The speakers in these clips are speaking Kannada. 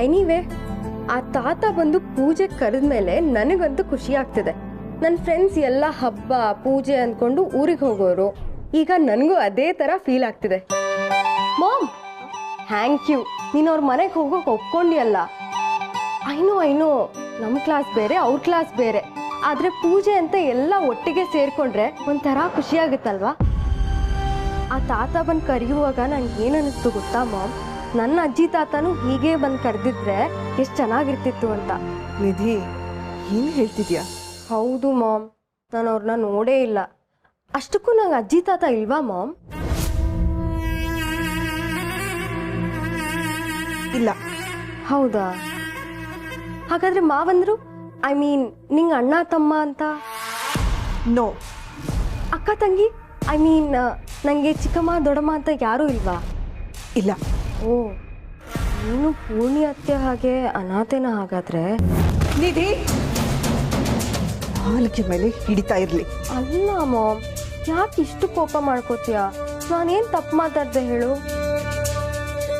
ಎನಿವೇ ಆ ತಾತ ಬಂದು ಪೂಜೆ ಕರೆದ್ಮೇಲೆ ನನಗಂತೂ ಖುಷಿ ಆಗ್ತಿದೆ. ನನ್ನ ಫ್ರೆಂಡ್ಸ್ ಎಲ್ಲ ಹಬ್ಬ ಪೂಜೆ ಅಂದ್ಕೊಂಡು ಊರಿಗೆ ಹೋಗೋರು. ಈಗ ನನಗೂ ಅದೇ ಥರ ಫೀಲ್ ಆಗ್ತಿದೆ. Mom, thank you. ನೀನು ಅವ್ರ ಮನೆಗೆ ಹೋಗೋಕೆ ಒಪ್ಕೊಂಡಿಯಲ್ಲ. ಐನೋ ನಮ್ಮ ಕ್ಲಾಸ್ ಬೇರೆ, ಅವ್ರ ಕ್ಲಾಸ್ ಬೇರೆ. ಆದರೆ ಪೂಜೆ ಅಂತ ಎಲ್ಲ ಒಟ್ಟಿಗೆ ಸೇರಿಕೊಂಡ್ರೆ ಒಂಥರ ಖುಷಿಯಾಗುತ್ತಲ್ವಾ? ಆ ತಾತ ಬಂದು ಕರೆಯುವಾಗ ನಂಗೆ ಏನು ಅನ್ನಿಸ್ತು ಗೊತ್ತಾ ಮಾಮ್? ನನ್ನ ಅಜ್ಜಿ ತಾತನೂ ಹೀಗೆ ಬಂದು ಕರೆದಿದ್ರೆ ಎಷ್ಟು ಚೆನ್ನಾಗಿರ್ತಿತ್ತು ಅಂತ. ನಿಧಿ, ಏನು ಹೇಳ್ತಿದ್ಯಾ? ಹೌದು ಮಾಮ್, ನಾನು ಅವ್ರನ್ನ ನೋಡೇ ಇಲ್ಲ. ಅಷ್ಟಕ್ಕೂ ನಂಗೆ ಅಜ್ಜಿ ತಾತ ಇಲ್ವಾ ಮಾಮ್? ಇಲ್ಲ. ಹೌದಾ? ಹಾಗಾದ್ರೆ ಮಾವಂದ್ರು, ಐ ಮೀನ್ ನಿಂಗೆ ಅಣ್ಣ ತಮ್ಮ ಅಂತ? ನೋ. ಅಕ್ಕ ತಂಗಿ, ಐ ಮೀನ್ ನನಗೆ ಚಿಕ್ಕಮ್ಮ ದೊಡ್ಡಮ್ಮ ಅಂತ ಯಾರೂ ಇಲ್ವಾ? ಇಲ್ಲ. ಓ, ನೀನು ಪೂರ್ಣಿ ಅತ್ತೆ ಹಾಗೆ ಅನಾಥೇನ ಹಾಗಾದ್ರೆ? ನಿಧಿ, ನಾಲ್ಗೆ ಮೇಲೆ ಹಿಡಿತಾ ಇರ್ಲಿ. ಅಲ್ಲ ಮಾಮ್, ಯಾಕೆ ಇಷ್ಟು ಕೋಪ ಮಾಡ್ಕೋತೀಯ? ನಾನೇನು ತಪ್ಪು ಮಾತಾಡ್ದೆ ಹೇಳು?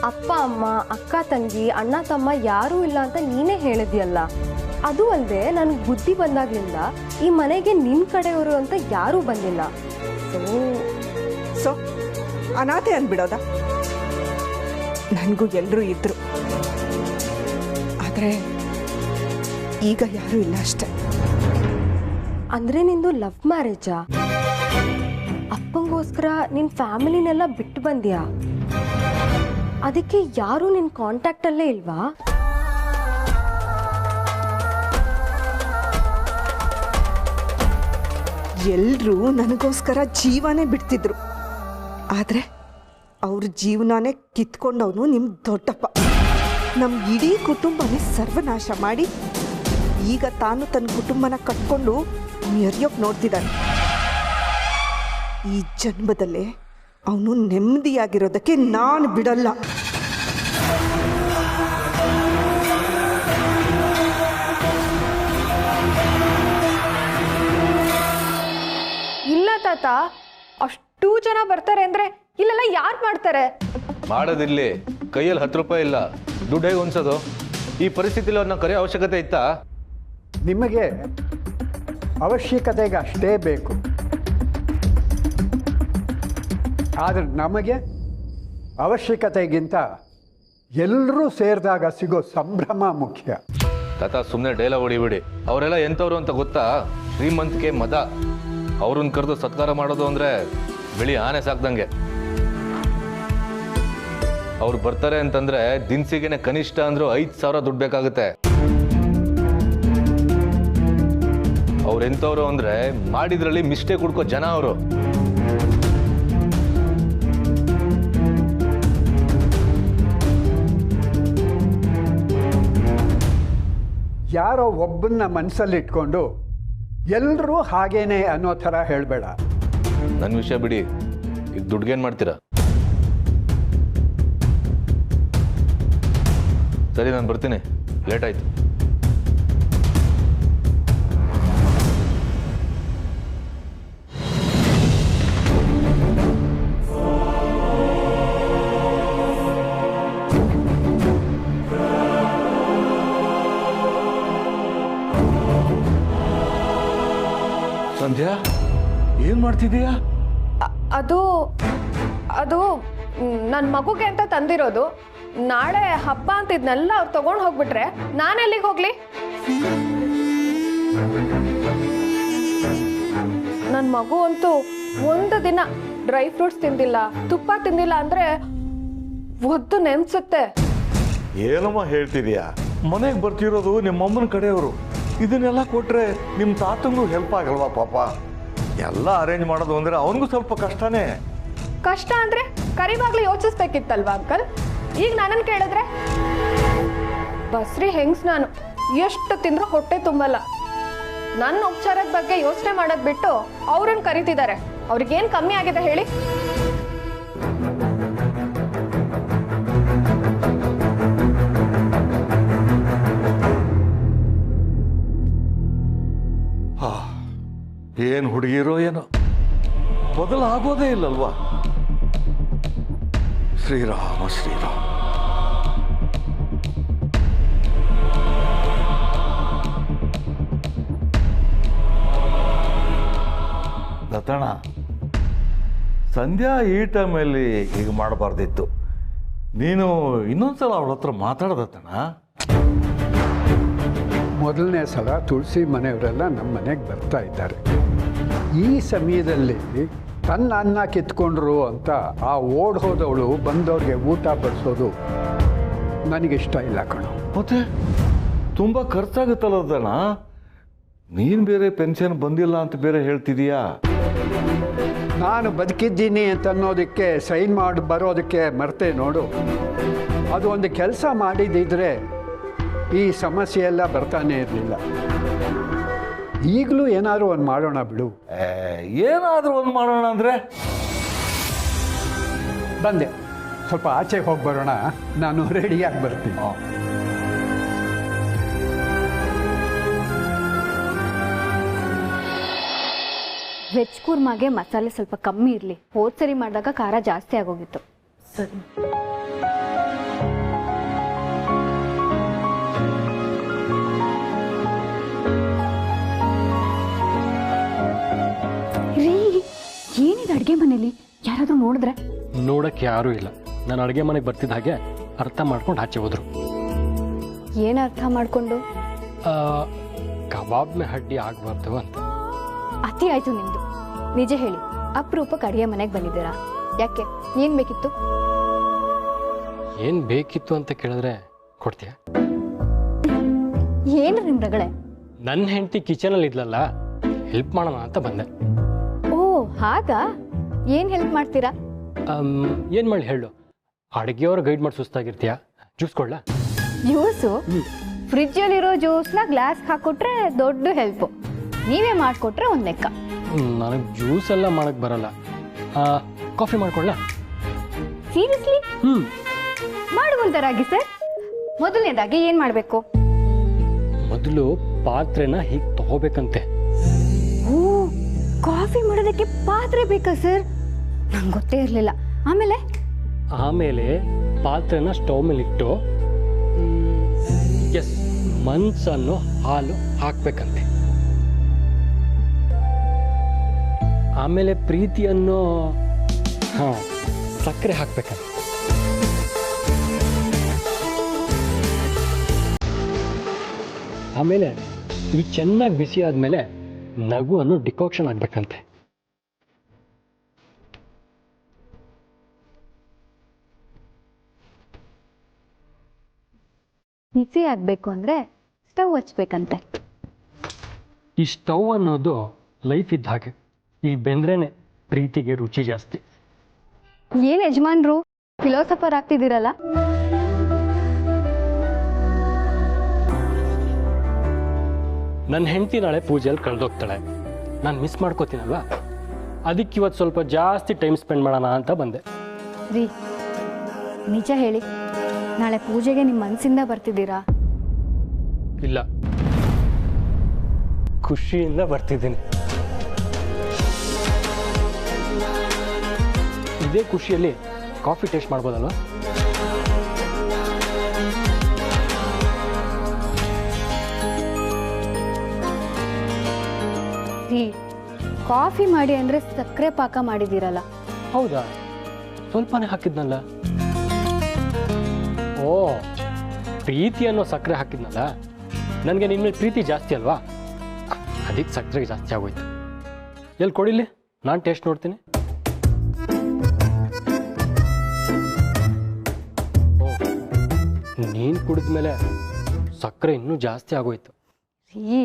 ಅಪ್ಪ ಅಮ್ಮ ಅಕ್ಕ ತಂಗಿ ಅಣ್ಣ ತಮ್ಮ ಯಾರೂ ಇಲ್ಲ ಅಂತ ನೀನೇ ಹೇಳಿದ್ಯಲ್ಲ. ಅದು ಅಲ್ಲದೆ ನನಗೆ ಬುದ್ಧಿ ಬಂದಾಗ್ಲಿಂದ ಈ ಮನೆಗೆ ನಿನ್ನ ಕಡೆಯವರು ಅಂತ ಯಾರೂ ಬಂದಿಲ್ಲ. ಸೊ ಅನಾಥೆ ಅಂದ್ಬಿಡೋದ? ನನಗೂ ಎಲ್ಲರೂ ಇದ್ರು, ಆದರೆ ಈಗ ಯಾರೂ ಇಲ್ಲ ಅಷ್ಟೆ. ಅಂದರೆ ನಿಂದು ಲವ್ ಮ್ಯಾರೇಜಾ? ಅಪ್ಪಂಗೋಸ್ಕರ ನಿನ್ನ ಫ್ಯಾಮಿಲಿನೆಲ್ಲ ಬಿಟ್ಟು ಬಂದ್ಯಾ? ಅದಕ್ಕೆ ಯಾರೂ ನಿನ್ನ ಕಾಂಟ್ಯಾಕ್ಟಲ್ಲೇ ಇಲ್ವಾ? ಎಲ್ಲರೂ ನನಗೋಸ್ಕರ ಜೀವನೇ ಬಿಡ್ತಿದ್ರು, ಆದರೆ ಅವ್ರ ಜೀವನನೇ ಕಿತ್ಕೊಂಡವನು ನಿಮ್ಮ ದೊಡ್ಡಪ್ಪ. ನಮ್ಮ ಇಡೀ ಕುಟುಂಬನೇ ಸರ್ವನಾಶ ಮಾಡಿ ಈಗ ತಾನು ತನ್ನ ಕುಟುಂಬನ ಕಟ್ಕೊಂಡು ಮೆರೆಯೋಕೆ ನೋಡ್ತಿದ್ದಾನೆ. ಈ ಜನ್ಮದಲ್ಲೇ ಅವನು ನೆಮ್ಮದಿಯಾಗಿರೋದಕ್ಕೆ ನಾನು ಬಿಡಲ್ಲ. ಇಲ್ಲ ತಾತ, ಅಷ್ಟು ಜನ ಬರ್ತಾರೆ ಅಂದ್ರೆ ಇಲ್ಲೆಲ್ಲ ಯಾರು ಮಾಡ್ತಾರೆ? ಮಾಡೋದಿಲ್ಲಿ ಕೈಯಲ್ಲಿ 10 ರೂಪಾಯಿ ಇಲ್ಲ, ದುಡ್ಡು ಹೇಗೆ ಹೊಂದ್ಸೋದು? ಈ ಪರಿಸ್ಥಿತಿಲಿ ಅವ್ರನ್ನ ಕರೆಯೋ ಅವಶ್ಯಕತೆ ಇತ್ತಾ? ನಿಮಗೆ ಅವಶ್ಯಕತೆಗೆ ಅಷ್ಟೇ ಬೇಕು, ಆದರೆ ನಮಗೆ ಅವಶ್ಯಕತೆಗಿಂತ ಎಲ್ಲರೂ ಸೇರಿದಾಗ ಸಿಗೋ ಸಂಭ್ರಮ ಮುಖ್ಯ. ತಾತ ಸುಮ್ಮನೆ ಡೈಲಾಗ್ ಹೊಡಿಬಿಡಿ. ಅವರೆಲ್ಲ ಎಂಥವ್ರು ಅಂತ ಗೊತ್ತಾ? ಶ್ರೀಮಂತಿಕೆ ಮದ. ಅವ್ರನ್ನ ಕರೆದು ಸತ್ಕಾರ ಮಾಡೋದು ಅಂದರೆ ಬಿಳಿ ಆನೆ ಸಾಕ್ದಂಗೆ. ಅವ್ರು ಬರ್ತಾರೆ ಅಂತಂದ್ರೆ ದಿನಸಿಗೆನೆ ಕನಿಷ್ಠ ಅಂದ್ರೂ 5,000 ದುಡ್ಡು ಬೇಕಾಗುತ್ತೆ. ಅವ್ರು ಎಂಥವ್ರು ಅಂದರೆ ಮಾಡಿದ್ರಲ್ಲಿ ಮಿಸ್ಟೇಕ್ ಹುಡ್ಕೋ ಜನ ಅವರು. ಯಾರೋ ಒಬ್ಬನ್ನ ಮನಸ್ಸಲ್ಲಿ ಇಟ್ಕೊಂಡು ಎಲ್ಲರೂ ಹಾಗೇನೆ ಅನ್ನೋ ಥರ ಹೇಳಬೇಡ. ನನ್ನ ವಿಷಯ ಬಿಡಿ, ಈಗ ದುಡ್ಗೇನು ಮಾಡ್ತೀರಾ? ಸರಿ, ನಾನು ಬರ್ತೀನಿ, ಲೇಟ್ ಆಯ್ತು. ಸಂಧ್ಯಾ, ಏನ್ ಮಾಡ್ತಿದೀಯಾ? ಅದು ಅದು ನನ್ನ ಮಗುಗೆ ಅಂತ ತಂದಿರೋದು. ನಾಳೆ ಹಬ್ಬ ಅಂತ ಇದನ್ನೆಲ್ಲ ಅವ್ರು ತಗೊಂಡು ಹೋಗ್ಬಿಟ್ರೆ ನಾನು ಎಲ್ಲಿಗೆ ಹೋಗ್ಲಿ? ನನ್ನ ಮಗು ಅಂತೂ ಒಂದು ದಿನ ಡ್ರೈ ಫ್ರೂಟ್ಸ್ ತಿಂದಿಲ್ಲ, ತುಪ್ಪ ತಿಂದಿಲ್ಲ ಅಂದ್ರೆ ಒದ್ದು ನೆನ್ಸುತ್ತೆ. ಏನಮ್ಮ ಹೇಳ್ತಿದೀಯಾ? ಮನೆಗೆ ಬರ್ತಿರೋದು ನಿಮ್ಮಮ್ಮನ ಕಡೆಯವರು. ಇದನ್ನೆಲ್ಲ ಕೊಟ್ರೆ ನಿಮ್ಮ ತಾತಂಗೂ ಹೆಲ್ಪ್ ಆಗಲ್ವಾ? ಪಾಪ ಎಲ್ಲ ಅರೇಂಜ್ ಮಾಡೋದು ಅಂದ್ರೆ ಅವನಿಗೂ ಸ್ವಲ್ಪ ಕಷ್ಟನೇ. ಕಷ್ಟ ಅಂದ್ರೆ ಕರಿವಾಗ್ಲೂ ಯೋಚಿಸ್ಬೇಕಿತ್ತಲ್ವಾ ಅಂಕಲ್? ಈಗ ನನ್ನನ್ನು ಕೇಳಿದ್ರೆ ಬಸ್ರಿ ಹೆಂಗ್ಸ್ ನಾನು, ಎಷ್ಟು ತಿಂದ್ರೂ ಹೊಟ್ಟೆ ತುಂಬಲ್ಲ. ನನ್ನ ಉಪಚಾರದ ಬಗ್ಗೆ ಯೋಚನೆ ಮಾಡೋದು ಬಿಟ್ಟು ಅವ್ರನ್ನ ಕರಿತಿದ್ದಾರೆ. ಅವ್ರಿಗೇನು ಕಮ್ಮಿ ಆಗಿದೆ ಹೇಳಿ? ಏನು ಹುಡುಗಿರೋ ಏನೋ, ಬದಲಾಗೋದೇ ಇಲ್ಲಲ್ವಾ? ಶ್ರೀರಾಮ ಶ್ರೀರಾಮ. ದತ್ತಣ್ಣ, ಸಂಧ್ಯಾ ಈ ಟೈಮಲ್ಲಿ ಹೀಗೆ ಮಾಡಬಾರ್ದಿತ್ತು. ನೀನು ಇನ್ನೊಂದ್ಸಲ ಅವಳ ಹತ್ರ ಮಾತಾಡದತ್ತಣ್ಣ. ಮೊದಲನೇ ಸಲ ತುಳಸಿ ಮನೆಯವರೆಲ್ಲ ನಮ್ಮ ಮನೆಗೆ ಬರ್ತಾ ಇದ್ದಾರೆ. ಈ ಸಮಯದಲ್ಲಿ ತನ್ನ ಅನ್ನ ಕಿತ್ಕೊಂಡ್ರು ಅಂತ ಆ ಓಡ್ ಹೋದವಳು ಬಂದವ್ರಿಗೆ ಊಟ ಬಡಿಸೋದು ನನಗಿಷ್ಟ ಇಲ್ಲ ಕಣೋ. ಮತ್ತೆ ತುಂಬ ಖರ್ಚಾಗುತ್ತಲ್ಲ ದತ್ತಣ್ಣ. ನೀನು ಬೇರೆ ಪೆನ್ಷನ್ ಬಂದಿಲ್ಲ ಅಂತ ಬೇರೆ ಹೇಳ್ತಿದೀಯಾ? ನಾನು ಬದುಕಿದ್ದೀನಿ ಅಂತ ಅನ್ನೋದಕ್ಕೆ ಸೈನ್ ಮಾಡಿ ಬರೋದಕ್ಕೆ ಮರ್ತೆ ನೋಡು. ಅದು ಒಂದು ಕೆಲಸ ಮಾಡಿದಿದ್ರೆ ಈ ಸಮಸ್ಯೆ ಎಲ್ಲ ಬರ್ತಾನೆ ಇರಲಿಲ್ಲ. ಈಗಲೂ ಏನಾದರೂ ಒಂದು ಮಾಡೋಣ ಬಿಡು. ಏನಾದರೂ ಒಂದು ಮಾಡೋಣ ಅಂದರೆ ಬಂದೆ, ಸ್ವಲ್ಪ ಆಚೆಗೆ ಹೋಗಿ ಬರೋಣ. ನಾನು ರೆಡಿಯಾಗಿ ಬರ್ತೀನಿ. ವೆಜ್ ಕುರ್ಮಾಗೆ ಮಸಾಲೆ ಸ್ವಲ್ಪ ಕಮ್ಮಿ ಇರಲಿ. ಹೋದ ಸರಿ ಮಾಡಿದಾಗ ಖಾರ ಜಾಸ್ತಿ ಆಗೋಗಿತ್ತು. ಸರಿ. ರೀ, ಏನಿದೆ ಅಡುಗೆ ಮನೇಲಿ? ಯಾರಾದರೂ ನೋಡಿದ್ರೆ? ನೋಡಕ್ಕೆ ಯಾರೂ ಇಲ್ಲ. ನಾನು ಅಡುಗೆ ಮನೆಗೆ ಬರ್ತಿದ್ದ ಹಾಗೆ ಅರ್ಥ ಮಾಡ್ಕೊಂಡು ಆಚೆ ಹೋದ್ರು. ಏನು ಅರ್ಥ ಮಾಡಿಕೊಂಡು? ಕಬಾಬ್ ಮೇ ಹಡ್ಡಿ ಆಗಬಾರ್ದು ಅಂತ. ಅತಿ ಆಯ್ತು ನಿಮ್ದು. ನಿಜ ಹೇಳಿ, ಅಪರೂಪಕ್ಕೆ ಅಡುಗೆ ಮನೆಗೆ ಬಂದಿದ್ದೀರಾ? ಯಾಕೆ, ಏನು ಬೇಕಿತ್ತು? ಏನು ಬೇಕಿತ್ತು ಅಂತ ಕೇಳಿದ್ರೆ ಕೊಡ್ತೀಯ? ಏನು ನಿಮ್ಮ ರಗಳೆ? ನನ್ನ ಹೆಂಡತಿ ಕಿಚನಲ್ಲಿ ಇದ್ಲಲ್ಲ, ಹೆಲ್ಪ್ ಮಾಡೋಣ ಅಂತ ಬಂದೆ. ಓ ಹಾಗಾ? ಏನು ಹೆಲ್ಪ್ ಮಾಡ್ತೀರಾ? ಏನು ಮಾಡಿ ಹೇಳು? ಅಡುಗೆಯವ್ರ ಗೈಡ್ ಮಾಡಿ ಸುಸ್ತಾಗಿರ್ತೀಯಾ? ಜ್ಯೂಸ್ ಕೊಡ್ಲ? ಜ್ಯೂಸು? ಫ್ರಿಜ್ಜಲ್ಲಿರೋ ಜ್ಯೂಸ್ನ ಗ್ಲಾಸ್ಗೆ ಹಾಕ್ಕೊಟ್ರೆ ದೊಡ್ಡ ಹೆಲ್ಪು. ನೀವೇ ಮಾಡಿಕೊಟ್ರೆ ಒಂದು ಲೆಕ್ಕ. ನನಗೆ ಜ್ಯೂಸ್ ಎಲ್ಲ ಮಾಡೋಕ್ಕೆ ಬರಲ್ಲ. ಕಾಫಿ ಮಾಡ್ಕೊಳ್ಳ? ಸೀರಿಯಸ್ಲಿ? ಮಾಡುವಂತರಾಗಿ ಸರ್. ಮೊದಲನೇದಾಗಿ ಏನು ಮಾಡಬೇಕು? ಮೊದಲು ಪಾತ್ರೆನ ಹೀಗೆ ತಗೋಬೇಕಂತೆ. ಓ, ಕಾಫಿ ಮಾಡೋದಕ್ಕೆ ಪಾತ್ರೆ ಬೇಕಾ ಸರ್? ನಂಗೆ ಗೊತ್ತೇ ಇರಲಿಲ್ಲ. ಆಮೇಲೆ ಪಾತ್ರೆನ ಸ್ಟವ್ ಮೇಲೆ ಇಟ್ಟು ಮನ್ಸನ್ನು ಹಾಲು ಹಾಕ್ಬೇಕಂತೆ. ಆಮೇಲೆ ಪ್ರೀತಿಯನ್ನು ಸಕ್ಕರೆ ಹಾಕ್ಬೇಕಂತೆ. ಆಮೇಲೆ ಇದು ಚೆನ್ನಾಗಿ ಬಿಸಿ ಆದಮೇಲೆ ನಗುವನ್ನು ಡಿಕಾಕ್ಷನ್ ಆಗ್ಬೇಕಂತೆ. ಬಿಸಿ ಆಗಬೇಕು ಅಂದರೆ ಸ್ಟವ್ ಹಚ್ಬೇಕಂತೆ. ಈ ಸ್ಟವ್ ಅನ್ನೋದು ಲೈಫ್ ಇದ್ದ ಹಾಗೆ. ಈ ಬೆಂದ್ರೇನೆ ಪ್ರೀತಿಗೆ ರುಚಿ ಜಾಸ್ತಿ. ಏನು ಯಜಮಾನ್ರು ಫಿಲಾಸಫರ್ ಆಗ್ತಿದ್ದೀರಲ್ಲ? ನನ್ನ ಹೆಂಡತಿ ನಾಳೆ ಪೂಜೆಯಲ್ಲಿ ಕಳೆದೋಗ್ತಾಳೆ. ನಾನು ಮಿಸ್ ಮಾಡ್ಕೋತೀನಲ್ವ, ಅದಕ್ಕೆ ಇವತ್ತು ಸ್ವಲ್ಪ ಜಾಸ್ತಿ ಟೈಮ್ ಸ್ಪೆಂಡ್ ಮಾಡೋಣ ಅಂತ ಬಂದೆ. ರೀ, ನಿಜ ಹೇಳಿ, ನಾಳೆ ಪೂಜೆಗೆ ನಿಮ್ಮ ಮನಸ್ಸಿಂದ ಬರ್ತಿದ್ದೀರಾ? ಇಲ್ಲ, ಖುಷಿಯಿಂದ ಬರ್ತಿದ್ದೀನಿ. ಇದೇ ಖುಷಿಯಲ್ಲಿ ಕಾಫಿ ಟೇಸ್ಟ್ ಮಾಡ್ಬೋದಲ್ವ? ರೀ, ಕಾಫಿ ಮಾಡಿ ಅಂದರೆ ಸಕ್ಕರೆ ಪಾಕ ಮಾಡಿದ್ದೀರಲ್ಲ? ಹೌದಾ? ಸ್ವಲ್ಪನೇ ಹಾಕಿದ್ನಲ್ಲ. ಓ, ಪ್ರೀತಿ ಅನ್ನೋ ಸಕ್ಕರೆ ಹಾಕಿದ್ನಲ್ಲ. ನನಗೆ ನಿನ್ನ ಮೇಲೆ ಪ್ರೀತಿ ಜಾಸ್ತಿ ಅಲ್ವಾ, ಅದಕ್ಕೆ ಸಕ್ಕರೆ ಜಾಸ್ತಿ ಆಗೋಯ್ತು. ಎಲ್ಲಿ ಕೊಡಿಲಿ, ನಾನು ಟೇಸ್ಟ್ ನೋಡ್ತೀನಿ. ಓ, ನೀನು ಕುಡಿದ್ಮೇಲೆ ಸಕ್ಕರೆ ಇನ್ನೂ ಜಾಸ್ತಿ ಆಗೋಯ್ತು. ರೀ,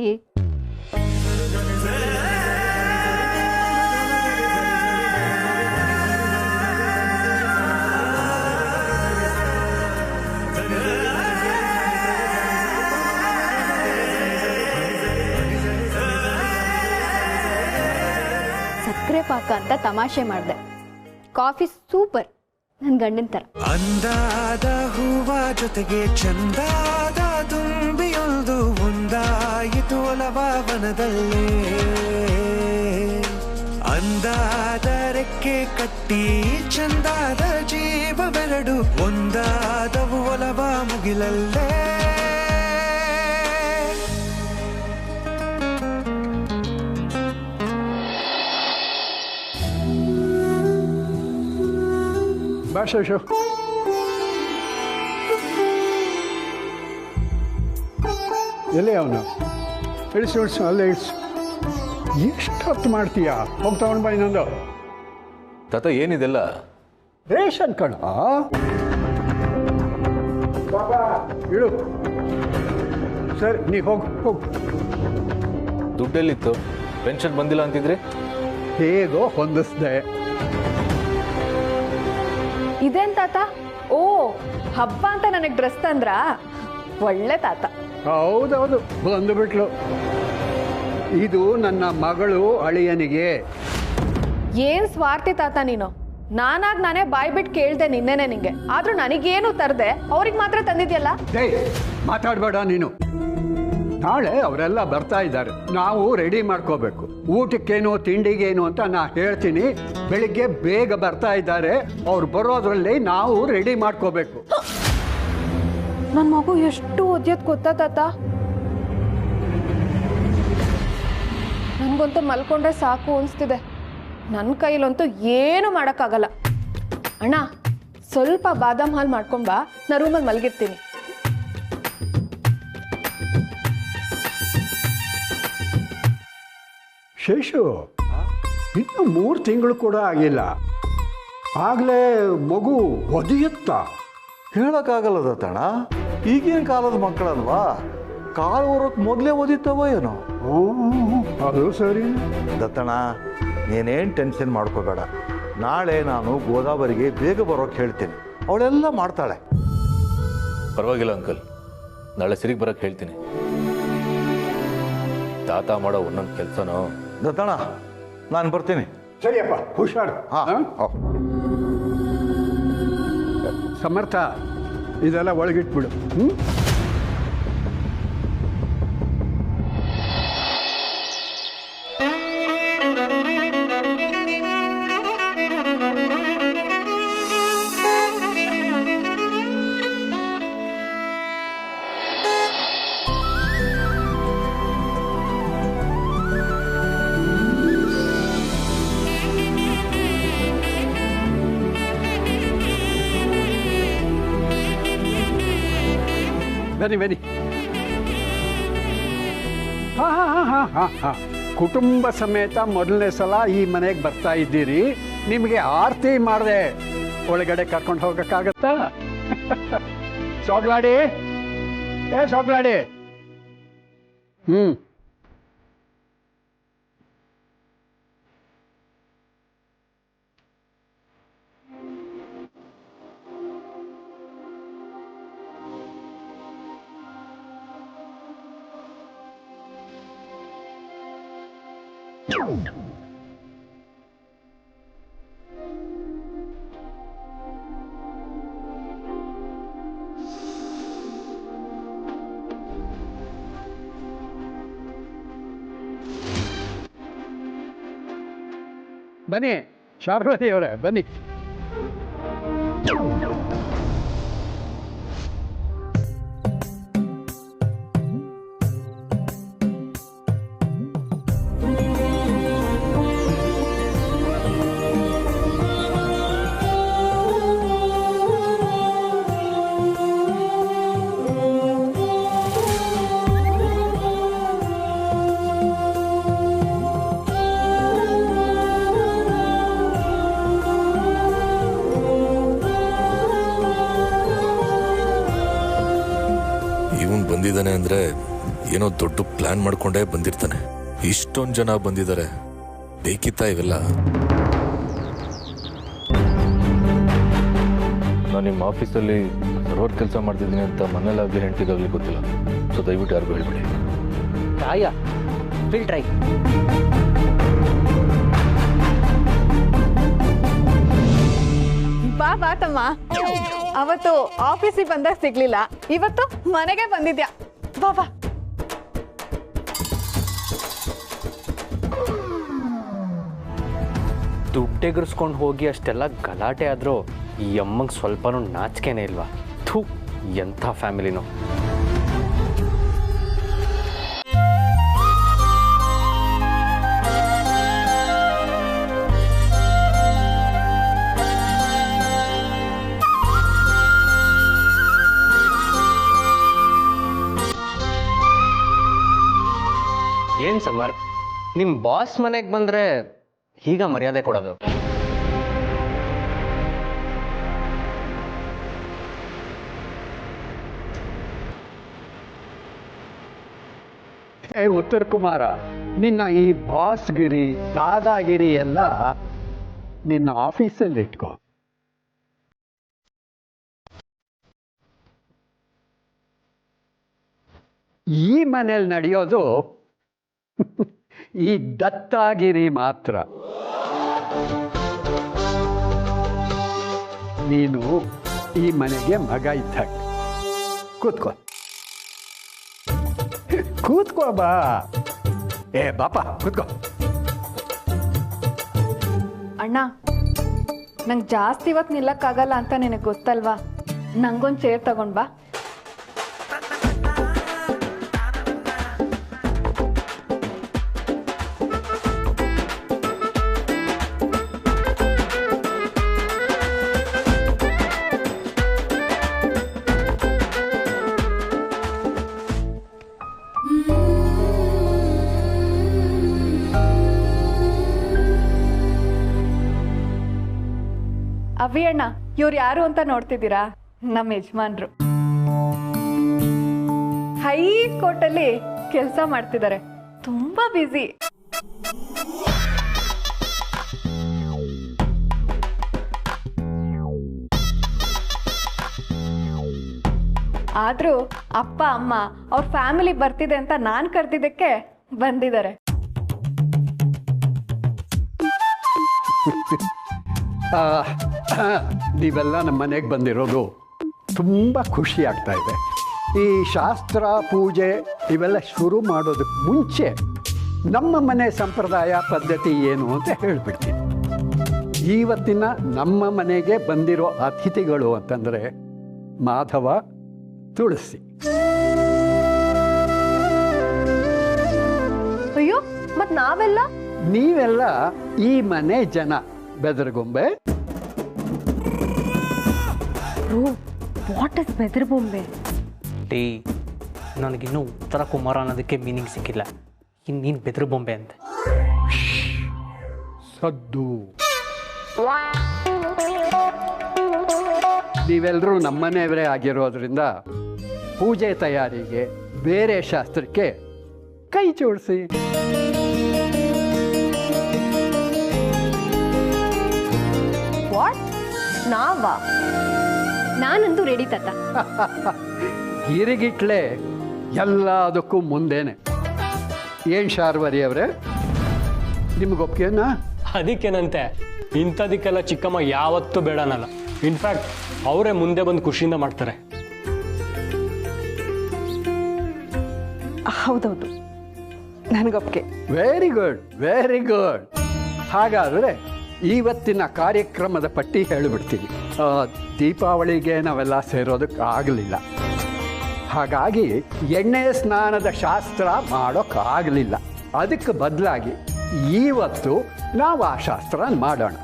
ಸಕ್ಕರೆ ಪಾಕ ಅಂತ ತಮಾಷೆ ಮಾಡಿದೆ. ಕಾಫಿ ಸೂಪರ್, ನನ್ನ ಗಂಡನ ಥರ. ಅಂದಾದ ಹೂವ ಜೊತೆಗೆ ಚಂದಾದ ತುಂಬಿಯೊಂದು ಒಂದಾಯಿತು ಒಲವನದಲ್ಲೇ. ಅಂದಾದ ರೆಕ್ಕೆ ಕಟ್ಟಿ ಚಂದಾದ ಜೀವವೆರಡು ಒಂದಾದವು ಒಲವ ಮುಗಿಲಲ್ಲೇ. ಶೇಷು. ಎಲ್ಲಿ ಅವನು? ಇಳಿಸು ಇಳಿಸು, ಅಲ್ಲೇ ಇಳಿಸು. ಎಷ್ಟು ಹೊತ್ತು ಮಾಡ್ತೀಯಾ? ಹೋಗಿ ತಗೊಂಡು ಬಾ ಇನ್ನೊಂದು. ತಾತ ಏನಿದೆಲ್ಲ? ರೇಷನ್ ಕಣ. ಬಾಬಾ ಇಳು. ಸರಿ ನೀ ಹೋಗು ಹೋಗು. ದುಡ್ಡೆಲ್ಲಿತ್ತು? ಪೆನ್ಷನ್ ಬಂದಿಲ್ಲ ಅಂತಿದ್ರಿ. ಹೇಗೋ ಹೊಂದಿಸ್ದೆ. ಇದೇನ್ ತಾತ? ಓ, ಹಬ್ಬ ಅಂತ ನನಗೆ ಡ್ರೆಸ್ ತಂದ್ರ? ಒಳ್ಳೆ ತಾತ. ಹೌದೌದು, ಬಂದುಬಿಟ್ಲು. ಇದು ನನ್ನ ಮಗಳು ಅಳಿಯನಿಗೆ. ಏನ್ ಸ್ವಾರ್ಥಿ ತಾತ ನೀನು. ನಾನಾಗ್ ನಾನೇ ಬಾಯ್ ಬಿಟ್ಟು ಕೇಳ್ದೆ ನಿನ್ನೆನೆ ನಿಂಗೆ, ಆದ್ರೂ ನನಗೇನು ತರದೆ ಅವ್ರಿಗೆ ಮಾತ್ರ ತಂದಿದ್ಯಲ್ಲ. ಡೇ ಮಾತಾಡಬೇಡ ನೀನು. ನಾಳೆ ಅವರೆಲ್ಲ ಬರ್ತಾ ಇದ್ದಾರೆ, ನಾವು ರೆಡಿ ಮಾಡ್ಕೋಬೇಕು. ಊಟಕ್ಕೇನು ತಿಂಡಿಗೇನು ಅಂತ ನಾ ಹೇಳ್ತೀನಿ. ಬೆಳಿಗ್ಗೆ ಬೇಗ ಬರ್ತಾ ಇದ್ದಾರೆ, ಅವ್ರು ಬರೋದ್ರಲ್ಲಿ ನಾವು ರೆಡಿ ಮಾಡ್ಕೋಬೇಕು. ನನ್ನ ಮಗು ಎಷ್ಟು ಓದ್ಯತ್ ಗೊತ್ತಾ ತಾತ? ನನ್ಗಂತೂ ಮಲ್ಕೊಂಡ್ರೆ ಸಾಕು ಅನ್ಸ್ತಿದೆ. ನನ್ನ ಕೈಲಂತೂ ಏನು ಮಾಡೋಕ್ಕಾಗಲ್ಲ. ಅಣ್ಣ, ಸ್ವಲ್ಪ ಬಾದಾಮ್ ಹಾಲು ಮಾಡ್ಕೊಂಡ್ ಬಾ, ನಾ ರೂಮಲ್ಲಿ ಮಲಗಿರ್ತೀನಿ. ಶೇಷು, ಇನ್ನು 3 ತಿಂಗಳು ಕೂಡ ಆಗಿಲ್ಲ, ಆಗಲೇ ಮಗು ಒದಿಯುತ್ತಾ? ಹೇಳೋಕ್ಕಾಗಲ್ಲ ದತ್ತಣ್ಣ, ಈಗಿನ ಕಾಲದ ಮಕ್ಕಳಲ್ವಾ, ಕಾಲು ಹೊರಕ್ಕೆ ಮೊದಲೇ ಓದಿತ್ತವ ಏನೋ. ಅದು ಸರಿ. ದತ್ತಣ್ಣ, ನೀನೇನು ಟೆನ್ಷನ್ ಮಾಡ್ಕೋಬೇಡ. ನಾಳೆ ನಾನು ಗೋದಾವರಿಗೆ ಬೇಗ ಬರೋಕ್ಕೆ ಹೇಳ್ತೀನಿ, ಅವಳೆಲ್ಲ ಮಾಡ್ತಾಳೆ. ಪರವಾಗಿಲ್ಲ ಅಂಕಲ್, ನಾಳೆ ಸಿರಿಗೆ ಬರೋಕ್ಕೆ ಹೇಳ್ತೀನಿ. ತಾತ ಮಾಡೋ ಒಂದೊಂದು ಕೆಲಸನೋ. ದತ್ತಣ್ಣ, ನಾನು ಬರ್ತೀನಿ. ಸರಿಯಪ್ಪ, ಹುಷಾರು. ಹಾಂ. ಸಮರ್ಥ, ಇದೆಲ್ಲ ಒಳಗಿಟ್ಬಿಡು. ಬನ್ನಿ ಬನ್ನಿ. ಕುಟುಂಬ ಸಮೇತ ಮೊದಲನೇ ಸಲ ಈ ಮನೆಗೆ ಬರ್ತಾ ಇದ್ದೀರಿ. ನಿಮಗೆ ಆರತಿ ಮಾಡಿದೆ, ಒಳಗಡೆ ಕರ್ಕೊಂಡು ಹೋಗಕ್ಕಾಗತ್ತಾ? ಸೋಗ್ಲಾಡಿ, ಸೋಗ್ಲಾಡಿ. ಬನ್ನಿ ಶಾರ್ವತಿ ಅವರೇ, ಬನ್ನಿ. ಬಂದಿದ್ದಾನೆ ಅಂದ್ರೆ ಏನೋ ದೊಡ್ಡ ಪ್ಲಾನ್ ಮಾಡ್ಕೊಂಡೇ ಬಂದಿರ್ತಾನೆ. ಇಷ್ಟೊಂದು ಜನ ಬಂದಿದ್ದಾರೆ, ಬೇಕಿತ್ತಾ ಇವೆಲ್ಲ? ನಾನು ನಿಮ್ಮ ಆಫೀಸಲ್ಲಿ ಸರ್ವರ್ ಕೆಲಸ ಮಾಡ್ತಿದ್ದೀನಿ ಅಂತ ಮನೇಲಾಗಲಿ ಹೆಂಡತಿಗಾಗಲಿ ಗೊತ್ತಿಲ್ಲ. ಸೊ ದಯವಿಟ್ಟು ಯಾರಿಗೂ ಹೇಳ್ಬಿಡಿ. ಟ್ರೈ. ಬಾ ಬಾ ತಮ್ಮ. ಅವತ್ತು ಆಫೀಸಿಗೆ ಬಂದಾಗ ಸಿಗ್ಲಿಲ್ಲ, ಇವತ್ತು ಮನೆಗೆ ಬಂದಿದ್ಯಾ. ಬಾ ಬಾ. ದುಡ್ಡೆಗರ್ಸ್ಕೊಂಡು ಹೋಗಿ ಅಷ್ಟೆಲ್ಲ ಗಲಾಟೆ ಆದರೂ ಈ ಅಮ್ಮಂಗೆ ಸ್ವಲ್ಪನೂ ನಾಚಿಕೆನೇ ಇಲ್ವಾ? ಥೂ, ಎಂಥ ಫ್ಯಾಮಿಲಿನೋ. ಸಮರ್, ನಿಮ್ಮ ಬಾಸ್ ಮನೆಗೆ ಬಂದರೆ ಈಗ ಮರ್ಯಾದೆ ಕೊಡೋದು? ಉತ್ತರ ಕುಮಾರ, ನಿನ್ನ ಈ ಬಾಸ್ಗಿರಿ ದಾದಾಗಿರಿ ಎಲ್ಲ ನಿನ್ನ ಆಫೀಸಲ್ಲಿ ಇಟ್ಕೋ. ಈ ಮನೇಲಿ ನಡೆಯೋದು ಈ ದತ್ತಾಗಿರಿ ಮಾತ್ರ. ನೀನು ಈ ಮನೆಗೆ ಮಗ ಇದ್ದಾಗ. ಕೂತ್ಕೋ ಕೂತ್ಕೋ ಬಾ. ಬಾಪ ಕೂತ್ಕೋ. ಅಣ್ಣ, ನಂಗೆ ಜಾಸ್ತಿ ಇವತ್ತು ನಿಲ್ಲಕ್ಕಾಗಲ್ಲ ಅಂತ ನಿನಗೆ ಗೊತ್ತಲ್ವಾ? ನಂಗೊಂದು ಚೇರ್ ತಗೊಂಡ್ ಬಾ. ಅವಿ ಅಣ್ಣ, ಇವ್ರು ಯಾರು ಅಂತ ನೋಡ್ತಿದ್ದೀರಾ? ನಮ್ಮ ಯಜಮಾನ್ರು. ಹೈಕೋರ್ಟಲ್ಲಿ ಕೆಲಸ ಮಾಡ್ತಿದ್ದಾರೆ, ತುಂಬಾ ಬ್ಯುಸಿ. ಆದ್ರೂ ಅಪ್ಪ ಅಮ್ಮ ಅವ್ರ ಫ್ಯಾಮಿಲಿ ಬರ್ತಿದೆ ಅಂತ ನಾನು ಕರೆದಿದ್ದಕ್ಕೆ ಬಂದಿದ್ದಾರೆ. ನೀವೆಲ್ಲ ನಮ್ಮ ಮನೆಗೆ ಬಂದಿರೋದು ತುಂಬ ಖುಷಿ ಆಗ್ತಾ ಇದೆ. ಈ ಶಾಸ್ತ್ರ ಪೂಜೆ ಇವೆಲ್ಲ ಶುರು ಮಾಡೋದಕ್ಕೆ ಮುಂಚೆ ನಮ್ಮ ಮನೆ ಸಂಪ್ರದಾಯ ಪದ್ಧತಿ ಏನು ಅಂತ ಹೇಳಿಬಿಡ್ತೀನಿ. ಇವತ್ತಿನ ನಮ್ಮ ಮನೆಗೆ ಬಂದಿರೋ ಅತಿಥಿಗಳು ಅಂತಂದರೆ ಮಾಧವ, ತುಳಸಿ. ಅಯ್ಯೋ, ಮತ್ ನಾವೆಲ್ಲ? ನೀವೆಲ್ಲ ಈ ಮನೆ ಜನ. ಬೆದರಗೊಂಬೆ. ವಾಟ್ ಇಸ್ ಬೆದರಗೊಂಬೆ? ಟೀ, ನನಗಿನ್ನೂ ಉತ್ತರ ಕುಮಾರ ಅನ್ನೋದಕ್ಕೆ ಮೀನಿಂಗ್ ಸಿಕ್ಕಿಲ್ಲ. ಇನ್ನೀನು ಬೆದರು ಬೊಂಬೆ ಅಂತ. ಸದ್ದು. ನೀವೆಲ್ಲರೂ ನಮ್ಮನೆಯವರೇ ಆಗಿರೋದ್ರಿಂದ ಪೂಜೆ ತಯಾರಿಗೆ, ಬೇರೆ ಶಾಸ್ತ್ರಕ್ಕೆ ಕೈ ಜೋಡಿಸಿ. ವಾಟ್? ನಾವಾ? ನಾನಂತೂ ರೆಡಿ ತಾತ. ಹಿರಿಗಿಟ್ಲೆ ಎಲ್ಲದಕ್ಕೂ ಮುಂದೇನೆ. ಏನು ಶಾರ್ವರಿ ಅವರೇ, ನಿಮ್ಗೆ ಒಪ್ಪಿಗೆನಾ? ಅದಕ್ಕೇನಂತೆ, ಇಂಥದಕ್ಕೆಲ್ಲ ಚಿಕ್ಕಮ್ಮ ಯಾವತ್ತೂ ಬೇಡನಲ್ಲ. ಇನ್ಫ್ಯಾಕ್ಟ್ ಅವರೇ ಮುಂದೆ ಬಂದು ಖುಷಿಯಿಂದ ಮಾಡ್ತಾರೆ. ಹೌದೌದು, ನನಗೊಪ್ಪಿಗೆ. Very good, very good. ಹಾಗಾದರೆ ಇವತ್ತಿನ ಕಾರ್ಯಕ್ರಮದ ಪಟ್ಟಿ ಹೇಳಿಬಿಡ್ತೀನಿ. ದೀಪಾವಳಿಗೆ ನಾವೆಲ್ಲ ಸೇರೋದಕ್ಕೆ ಆಗಲಿಲ್ಲ, ಹಾಗಾಗಿ ಎಣ್ಣೆ ಸ್ನಾನದ ಶಾಸ್ತ್ರ ಮಾಡೋಕ್ಕಾಗಲಿಲ್ಲ. ಅದಕ್ಕೆ ಬದಲಾಗಿ ಇವತ್ತು ನಾವು ಆ ಶಾಸ್ತ್ರ ಮಾಡೋಣ.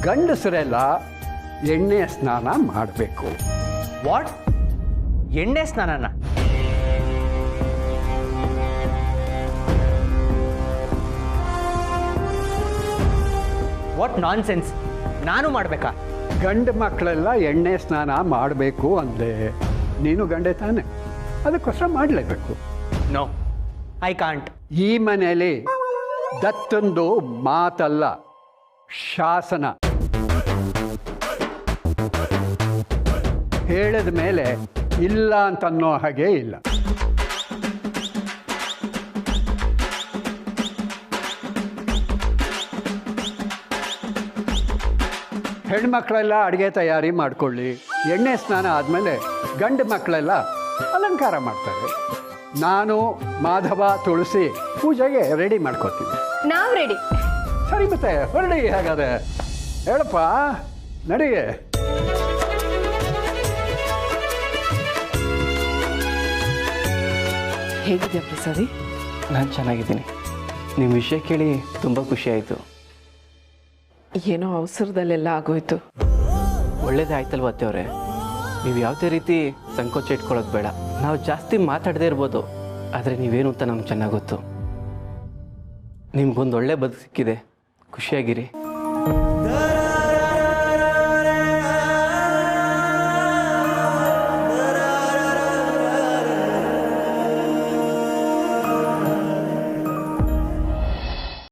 ಗಂಡಸರೆಲ್ಲ ಎಣ್ಣೆ ಸ್ನಾನ ಮಾಡಬೇಕು. ವಾಟ್? ಎಣ್ಣೆ ಸ್ನಾನನ? What non sense? ನಾನು ಮಾಡಬೇಕಾ? ಗಂಡು ಮಕ್ಕಳೆಲ್ಲ ಎಣ್ಣೆ ಸ್ನಾನ ಮಾಡಬೇಕು ಅಂದೆ. ನೀನು ಗಂಡೆ ತಾನೆ, ಅದಕ್ಕೋಸ್ಕರ ಮಾಡಲೇಬೇಕು. No, I can't. ಈ ಮನೆಯಲ್ಲಿ ದತ್ತಂದು ಮಾತಲ್ಲ, ಶಾಸನ. ಹೇಳಿದ ಮೇಲೆ ಇಲ್ಲ ಅಂತನ್ನೋ ಹಾಗೆ ಇಲ್ಲ. ಹೆಣ್ಮಕ್ಳೆಲ್ಲ ಅಡುಗೆ ತಯಾರಿ ಮಾಡ್ಕೊಳ್ಳಿ. ಎಣ್ಣೆ ಸ್ನಾನ ಆದಮೇಲೆ ಗಂಡು ಮಕ್ಕಳೆಲ್ಲ ಅಲಂಕಾರ ಮಾಡ್ತಾರೆ. ನಾನು, ಮಾಧವ, ತುಳಸಿ ಪೂಜೆಗೆ ರೆಡಿ ಮಾಡ್ಕೋತೀವಿ. ನಾವು ರೆಡಿ. ಸರಿ, ಮತ್ತೆ ಹೊರಡಿ. ಹಾಗಾದ್ರೆ ಹೇಳಪ್ಪ, ನಡಿಗೆ. ಹೇಗಿದೆಯಾ ಪ್ರಸಾದಿ? ನಾನು ಚೆನ್ನಾಗಿದ್ದೀನಿ. ನಿಮ್ಮ ವಿಷಯ ಕೇಳಿ ತುಂಬ ಖುಷಿ ಆಯಿತು. ಏನೋ ಅವಸರದಲ್ಲೆಲ್ಲ ಆಗೋಯ್ತು. ಒಳ್ಳೇದೇ ಆಯ್ತಲ್ವ ಅತ್ತೆಯವರೇ. ನೀವು ಯಾವುದೇ ರೀತಿ ಸಂಕೋಚ ಇಟ್ಕೊಳ್ಳೋದು ಬೇಡ. ನಾವು ಜಾಸ್ತಿ ಮಾತಾಡದೇ ಇರ್ಬೋದು, ಆದರೆ ನೀವೇನು ಅಂತ ನಮ್ಗೆ ಚೆನ್ನಾಗಿ ಗೊತ್ತು. ನಿಮ್ಗೊಂದು ಒಳ್ಳೆ ಬದುಕು ಸಿಕ್ಕಿದೆ, ಖುಷಿಯಾಗಿರಿ.